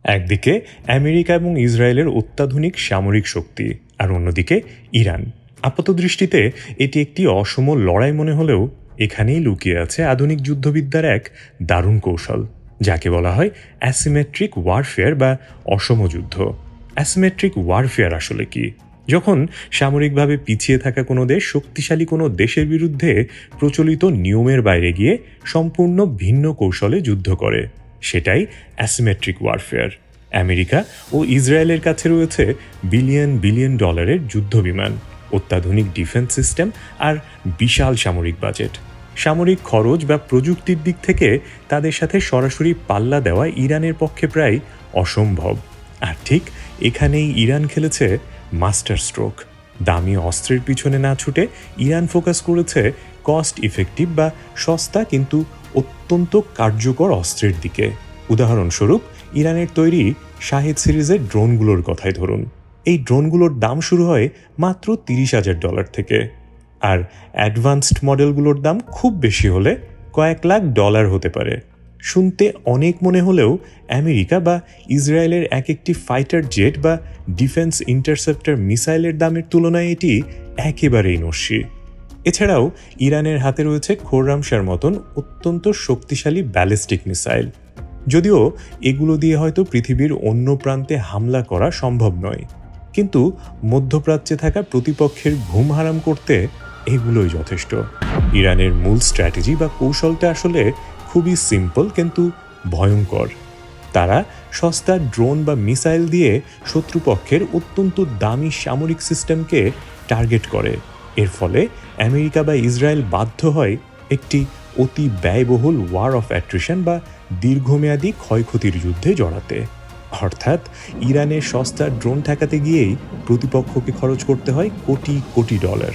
একদিকে আমেরিকা এবং ইসরায়েলের অত্যাধুনিক সামরিক শক্তি, আর অন্যদিকে ইরান। আপাতদৃষ্টিতে এটি একটি অসম লড়াই মনে হলেও এখানেই লুকিয়ে আছে আধুনিক যুদ্ধবিদ্যার এক দারুণ কৌশল, যাকে বলা হয় অ্যাসিমেট্রিক ওয়ারফেয়ার বা অসম যুদ্ধ। অ্যাসিমেট্রিক ওয়ারফেয়ার আসলে কি? যখন সামরিকভাবে পিছিয়ে থাকা কোনো দেশ শক্তিশালী কোনো দেশের বিরুদ্ধে প্রচলিত নিয়মের বাইরে গিয়ে সম্পূর্ণ ভিন্ন কৌশলে যুদ্ধ করে, সেটাই অ্যাসিমেট্রিক ওয়ারফেয়ার। আমেরিকা ও ইসরায়েলের কাছে রয়েছে বিলিয়ন বিলিয়ন ডলারের যুদ্ধবিমান, অত্যাধুনিক ডিফেন্স সিস্টেম আর বিশাল সামরিক বাজেট। সামরিক খরচ বা প্রযুক্তির দিক থেকে তাদের সাথে সরাসরি পাল্লা দেওয়া ইরানের পক্ষে প্রায় অসম্ভব। আর ঠিক এখানেই ইরান খেলেছে মাস্টার স্ট্রোক। দামি অস্ত্রের পিছনে না ছুটে ইরান ফোকাস করেছে কস্ট ইফেক্টিভ বা সস্তা কিন্তু অত্যন্ত কার্যকর অস্ত্রের দিকে। উদাহরণস্বরূপ ইরানের তৈরি শাহেদ সিরিজের ড্রোনগুলোর কথাই ধরুন। এই ড্রোনগুলোর দাম শুরু হয় মাত্র $30,000 থেকে, আর অ্যাডভান্সড মডেলগুলোর দাম খুব বেশি হলে কয়েক লাখ ডলার হতে পারে। শুনতে অনেক মনে হলেও আমেরিকা বা ইসরায়েলের এক একটি ফাইটার জেট বা ডিফেন্স ইন্টারসেপ্টর মিসাইলের দামের তুলনায় এটি একেবারেই নস্যি। এছাড়াও ইরানের হাতে রয়েছে খোররামশার মতন অত্যন্ত শক্তিশালী ব্যালিস্টিক মিসাইল। যদিও এগুলো দিয়ে হয়তো পৃথিবীর অন্য প্রান্তে হামলা করা সম্ভব নয়, কিন্তু মধ্যপ্রাচ্যে থাকা প্রতিপক্ষের ঘুম হারাম করতে এগুলোই যথেষ্ট। ইরানের মূল স্ট্র্যাটেজি বা কৌশলটা আসলে খুবই সিম্পল কিন্তু ভয়ঙ্কর। তারা সস্তা ড্রোন বা মিসাইল দিয়ে শত্রুপক্ষের অত্যন্ত দামি সামরিক সিস্টেমকে টার্গেট করে। এর ফলে আমেরিকা বা ইসরায়েল বাধ্য হয় একটি অতি ব্যয়বহুল ওয়ার অফ অ্যাট্রিশন বা দীর্ঘমেয়াদী ক্ষয়ক্ষতির যুদ্ধে জড়াতে। অর্থাৎ ইরানের সস্তা ড্রোন ঠেকাতে গিয়েই প্রতিপক্ষকে খরচ করতে হয় কোটি কোটি ডলার।